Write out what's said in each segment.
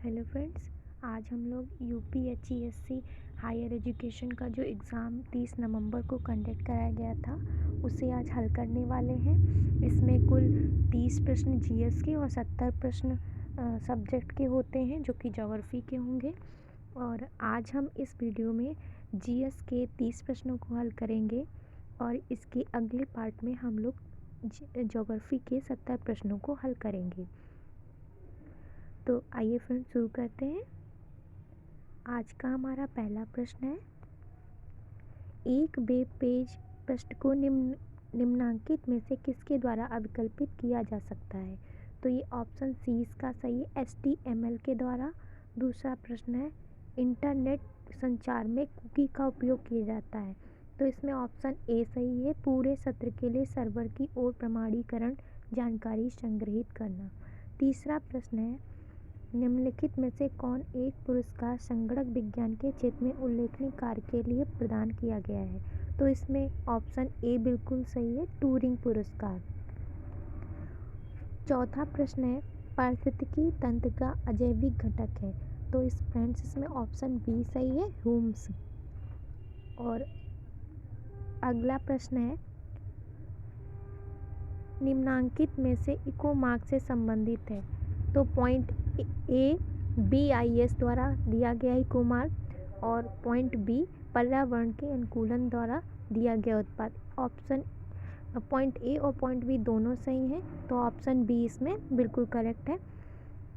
Hello friends. आज हम लोग यूपीएचईएससी हायर एजुकेशन का जो एग्ज़ाम 30 नवंबर को कंडक्ट कराया गया था उसे आज हल करने वाले हैं। इसमें कुल 30 प्रश्न जीएस के और 70 प्रश्न सब्जेक्ट के होते हैं जो कि ज्योग्राफी के होंगे। और आज हम इस वीडियो में जीएस के 30 प्रश्नों को हल करेंगे और इसके अगले पार्ट में हम लोग ज्योग्राफी के 70 प्रश्नों को हल करेंगे। तो आइए फ्रेंड्स शुरू करते हैं। आज का हमारा पहला प्रश्न है, एक वेब पेज पृष्ठ को निम्नांकित में से किसके द्वारा अभिकल्पित किया जा सकता है? तो ये ऑप्शन सी इसका सही है, HTML के द्वारा। दूसरा प्रश्न है, इंटरनेट संचार में कुकी का उपयोग किया जाता है, तो इसमें ऑप्शन ए सही है, पूरे सत्र के लिए सर्वर की ओर प्रमाणीकरण जानकारी संग्रहित करना। तीसरा प्रश्न है, निम्नलिखित में से कौन एक पुरस्कार संगणक विज्ञान के क्षेत्र में उल्लेखनीय कार्य के लिए प्रदान किया गया है? तो इसमें ऑप्शन ए बिल्कुल सही है, ट्यूरिंग पुरस्कार। चौथा प्रश्न है, पारिस्थितिकी तंत्र का अजैविक घटक है, तो इसमें ऑप्शन बी सही है, ह्यूमस। और अगला प्रश्न है, निम्नांकित में से इको मार्क से संबंधित है, तो पॉइंट ए BIS द्वारा दिया गया इको मार्क और पॉइंट बी पर्यावरण के अनुकूलन द्वारा दिया गया उत्पाद। ऑप्शन पॉइंट ए और पॉइंट बी दोनों सही हैं, तो ऑप्शन बी इसमें बिल्कुल करेक्ट है।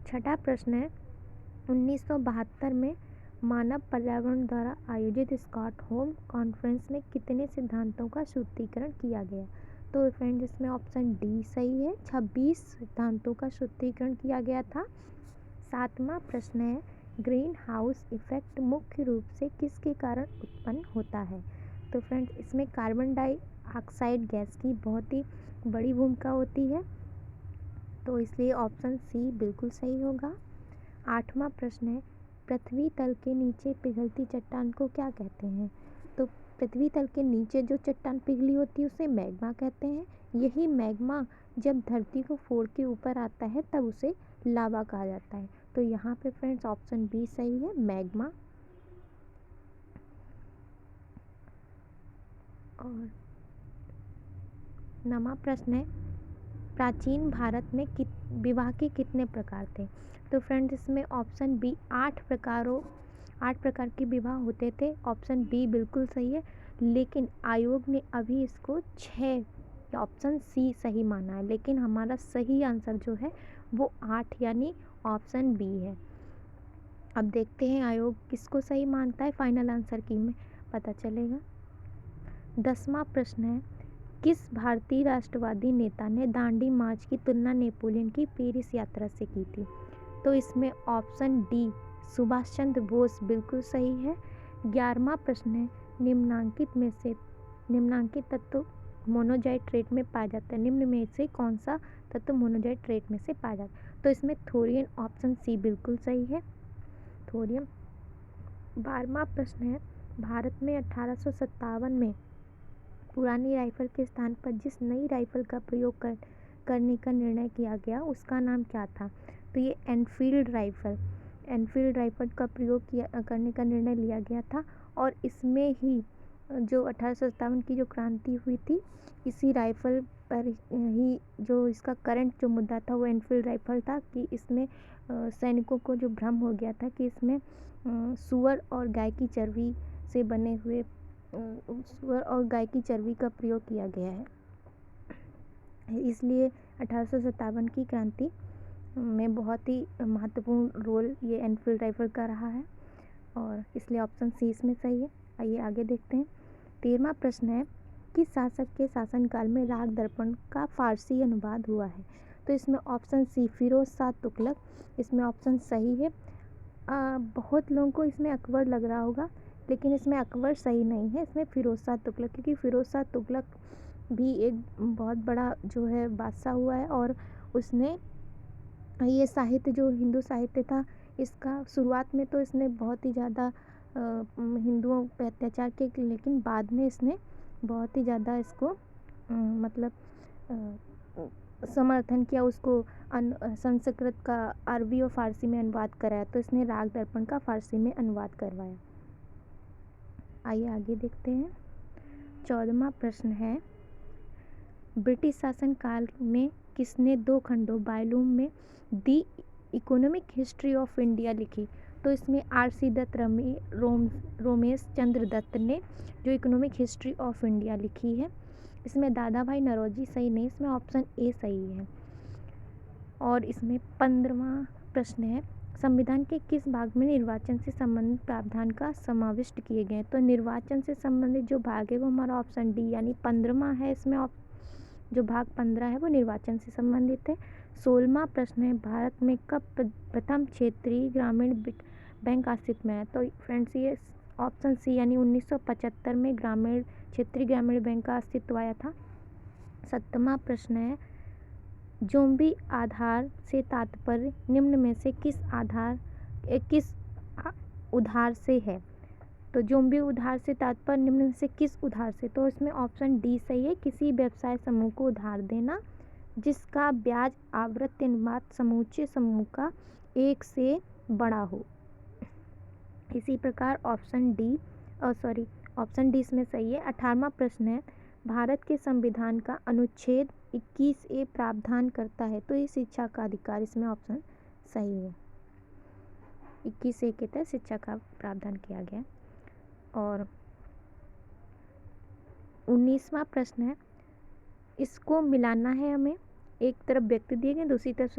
छठा प्रश्न है, 1972 में मानव पर्यावरण द्वारा आयोजित स्टॉकहोम कॉन्फ्रेंस में कितने सिद्धांतों का सूत्रीकरण किया गया? तो फ्रेंड्स इसमें ऑप्शन डी सही है, 26 सिद्धांतों का सूत्रीकरण किया गया था। सातवां प्रश्न है, ग्रीन हाउस इफेक्ट मुख्य रूप से किसके कारण उत्पन्न होता है? तो फ्रेंड्स इसमें कार्बन डाइऑक्साइड गैस की बहुत ही बड़ी भूमिका होती है, तो इसलिए ऑप्शन सी बिल्कुल सही होगा। आठवां प्रश्न है, पृथ्वी तल के नीचे पिघलती चट्टान को क्या कहते हैं? तो पृथ्वी तल के नीचे जो चट्टान पिघली होती है उसे मैग्मा कहते हैं। यही मैग्मा जब धरती को फोड़ के ऊपर आता है तब उसे लावा कहा जाता है, तो यहाँ पे फ्रेंड्स ऑप्शन बी सही है, मैग्मा। और नवा प्रश्न है, प्राचीन भारत में विवाह के कितने प्रकार थे? तो फ्रेंड्स इसमें ऑप्शन बी 8 प्रकार के विवाह होते थे, ऑप्शन बी बिल्कुल सही है। लेकिन आयोग ने अभी इसको 6 ऑप्शन सी सही माना है, लेकिन हमारा सही आंसर जो है वो 8 यानी ऑप्शन बी है। अब देखते हैं आयोग किसको सही मानता है, फाइनल आंसर की में पता चलेगा। 10वां प्रश्न है, किस भारतीय राष्ट्रवादी नेता ने दांडी मार्च की तुलना नेपोलियन की पेरिस यात्रा से की थी? तो इसमें ऑप्शन डी सुभाष चंद्र बोस बिल्कुल सही है। 11वां प्रश्न है, निम्नांकित तत्व मोनोजाइट ट्रेट में पाया जाता है, निम्न में से कौन सा तत्व मोनोजाइट ट्रेट में से पाया जाता है? तो इसमें थोरियम ऑप्शन सी बिल्कुल सही है, थोरियम। 12वां प्रश्न है, भारत में 1857 में पुरानी राइफल के स्थान पर जिस नई राइफल का प्रयोग करने का निर्णय किया गया उसका नाम क्या था? तो ये एनफील्ड राइफल का प्रयोग करने का निर्णय लिया गया था, और इसमें ही जो 1857 की जो क्रांति हुई थी, इसी राइफल पर ही जो इसका करंट जो मुद्दा था वो एनफील्ड राइफल था कि इसमें सैनिकों को जो भ्रम हो गया था कि इसमें सुअर और गाय की चर्बी से बने हुए सुअर और गाय की चर्बी का प्रयोग किया गया है, इसलिए 1857 की क्रांति में बहुत ही महत्वपूर्ण रोल ये एनफील्ड राइफल का रहा है, और इसलिए ऑप्शन सी इसमें सही है। आइए आगे देखते हैं। 13वां प्रश्न है, किस शासक के शासनकाल में राग दर्पण का फारसी अनुवाद हुआ है? तो इसमें ऑप्शन सी फिरोज शाह तुगलक, इसमें ऑप्शन सही है। बहुत लोगों को इसमें अकबर लग रहा होगा, लेकिन इसमें अकबर सही नहीं है, इसमें फिरोज शाह तुगलक, क्योंकि फिरोज शाह तुगलक भी एक बहुत बड़ा जो है बादशाह हुआ है, और उसने ये साहित्य जो हिंदू साहित्य था इसका शुरुआत में तो इसने बहुत ही ज़्यादा हिंदुओं पे अत्याचार किए, लेकिन बाद में इसने बहुत ही ज़्यादा इसको मतलब समर्थन किया, उसको संस्कृत का अरबी और फारसी में अनुवाद कराया, तो इसने राग दर्पण का फारसी में अनुवाद करवाया। आइए आगे देखते हैं। 14वां प्रश्न है, ब्रिटिश शासन काल में किसने 2 खंडों वॉल्यूम में the economic history of India लिखी? तो इसमें आर.सी. दत्त, रोमेश चंद्र दत्त ने जो इकोनॉमिक हिस्ट्री ऑफ इंडिया लिखी है। इसमें दादा भाई नौरोजी सही नहीं, इसमें ऑप्शन ए सही है। और इसमें 15वां प्रश्न है, संविधान के किस भाग में निर्वाचन से संबंधित प्रावधान का समाविष्ट किए गए? तो निर्वाचन से संबंधित जो भाग है वो हमारा ऑप्शन डी यानी 15वां है। इसमें जो भाग 15 है वो निर्वाचन से संबंधित है। 16वां प्रश्न है, भारत में कब प्रथम क्षेत्रीय ग्रामीण बैंक अस्तित्व में है? तो फ्रेंड्स ये ऑप्शन सी यानी 1975 में क्षेत्रीय ग्रामीण बैंक का अस्तित्व आया था। 7वां प्रश्न है, जोम्बी आधार से तात्पर्य निम्न में से किस उधार से है? तो जोम्बी उधार से तात्पर्य निम्न में से किस उधार से? तो इसमें ऑप्शन डी सही है, किसी व्यवसाय समूह को उधार देना जिसका ब्याज आवृत्ति अनुपात समूचे समूह का 1 से बड़ा हो। इसी प्रकार ऑप्शन डी इसमें सही है। 18वां प्रश्न है, भारत के संविधान का अनुच्छेद 21A प्रावधान करता है, तो ये शिक्षा का अधिकार, इसमें ऑप्शन सही है। 21A के तहत शिक्षा का प्रावधान किया गया। और 19वां प्रश्न है, इसको मिलाना है हमें, एक तरफ व्यक्ति दिए गए, दूसरी तरफ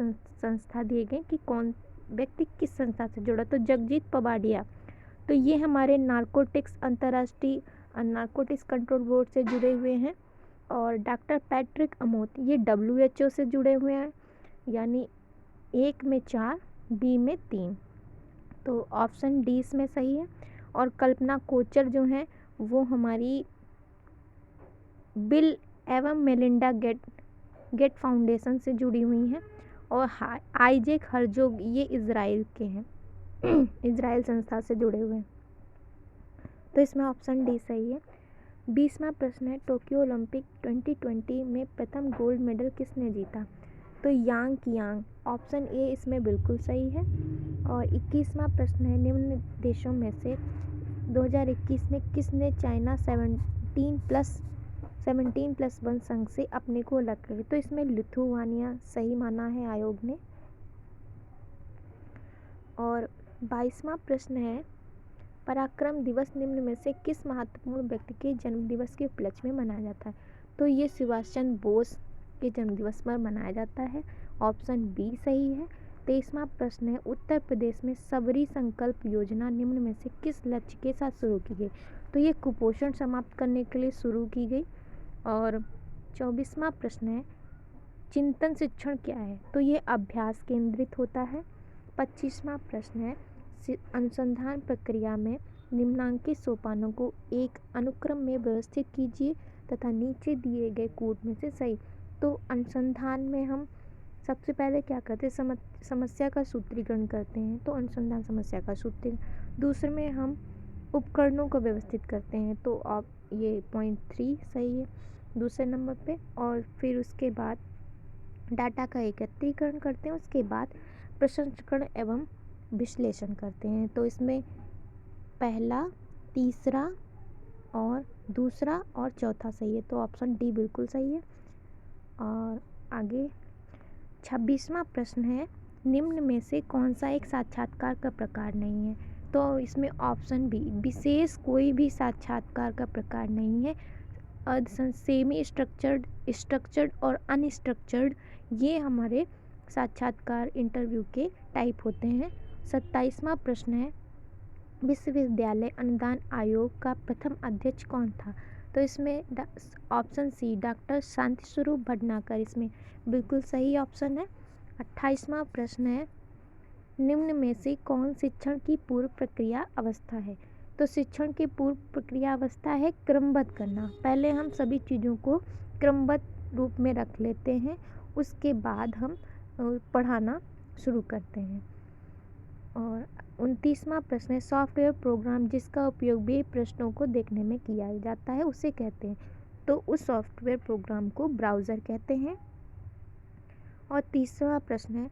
संस्था दिए गए कि कौन व्यक्ति किस संस्था से जुड़ा। तो जगजीत पवाडिया, तो ये हमारे अंतर्राष्ट्रीय नारकोटिक्स कंट्रोल बोर्ड से जुड़े हुए हैं। और डॉक्टर पैट्रिक अमोत, ये WHO से जुड़े हुए हैं, यानी 1 में 4, बी में 3, तो ऑप्शन डी इसमें सही है। और कल्पना कोचर जो हैं वो हमारी बिल एवं मेलिंडा गेट फाउंडेशन से जुड़ी हुई हैं। और आइजैक हर्जोग, ये इज़राइल के हैं, इज़राइल संस्था से जुड़े हुए हैं, तो इसमें ऑप्शन डी सही है। 20वां प्रश्न है, टोक्यो ओलंपिक 2020 में प्रथम गोल्ड मेडल किसने जीता? तो यांग कियांग, ऑप्शन ए इसमें बिल्कुल सही है। और 21वां प्रश्न है, निम्न देशों में से 2021 में किसने चाइना 17+1 संघ से अपने को अलग कर? तो इसमें लिथुआनिया सही माना है आयोग ने। और 22वां प्रश्न है, पराक्रम दिवस निम्न में से किस महत्वपूर्ण व्यक्ति के जन्म दिवस के उपलक्ष्य में मनाया जाता है? तो ये सुभाष चंद्र बोस के जन्म दिवस पर मनाया जाता है, ऑप्शन बी सही है। 23वां प्रश्न है, उत्तर प्रदेश में सबरी संकल्प योजना निम्न में से किस लक्ष्य के साथ शुरू की गई? तो ये कुपोषण समाप्त करने के लिए शुरू की गई। और 24वां प्रश्न है, चिंतन शिक्षण क्या है? तो ये अभ्यास केंद्रित होता है। 25वां प्रश्न है, अनुसंधान प्रक्रिया में निम्नांकित सोपानों को एक अनुक्रम में व्यवस्थित कीजिए तथा नीचे दिए गए कूट में से सही। तो अनुसंधान में हम सबसे पहले क्या करते हैं, समस्या का सूत्रीकरण करते हैं, तो अनुसंधान समस्या का सूत्रीकरण। दूसरे में हम उपकरणों को व्यवस्थित करते हैं, तो आप ये पॉइंट 3 सही है दूसरे नंबर पे। और फिर उसके बाद डाटा का एकत्रीकरण करते हैं, उसके बाद प्रसंस्करण एवं विश्लेषण करते हैं। तो इसमें पहला, तीसरा और दूसरा और चौथा सही है, तो ऑप्शन डी बिल्कुल सही है। और आगे 26वां प्रश्न है, निम्न में से कौन सा एक साक्षात्कार का प्रकार नहीं है? तो इसमें ऑप्शन बी, विशेष कोई भी साक्षात्कार का प्रकार नहीं है। सेमी स्ट्रक्चर्ड और अनस्ट्रक्चर्ड, ये हमारे साक्षात्कार इंटरव्यू के टाइप होते हैं। 27वां प्रश्न है, विश्वविद्यालय अनुदान आयोग का प्रथम अध्यक्ष कौन था? तो इसमें option C, doctor Shanti Swarup Bhatnagar, इसमें बिल्कुल सही ऑप्शन है। 28वां प्रश्न है, निम्न में से कौन शिक्षण की पूर्व प्रक्रिया अवस्था है? तो शिक्षण की पूर्व प्रक्रिया अवस्था है क्रमबद्ध करना। पहले हम सभी चीज़ों को क्रमबद्ध रूप में रख लेते हैं, उसके बाद हम पढ़ाना शुरू करते हैं। और 29वां प्रश्न है, सॉफ्टवेयर प्रोग्राम जिसका उपयोग वे प्रश्नों को देखने में किया जाता है उसे कहते हैं? तो उस सॉफ्टवेयर प्रोग्राम को ब्राउज़र कहते हैं। और तीसरा प्रश्न है,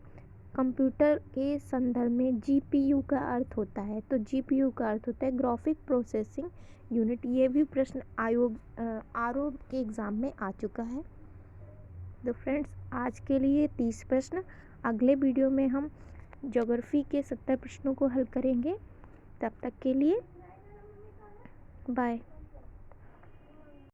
कंप्यूटर के संदर्भ में जीपीयू का अर्थ होता है। तो जीपीयू का अर्थ होता है ग्राफिक प्रोसेसिंग यूनिट। ये भी प्रश्न आरओ के एग्ज़ाम में आ चुका है। तो फ्रेंड्स, आज के लिए 30 प्रश्न। अगले वीडियो में हम ज्योग्राफी के 70 प्रश्नों को हल करेंगे। तब तक के लिए बाय।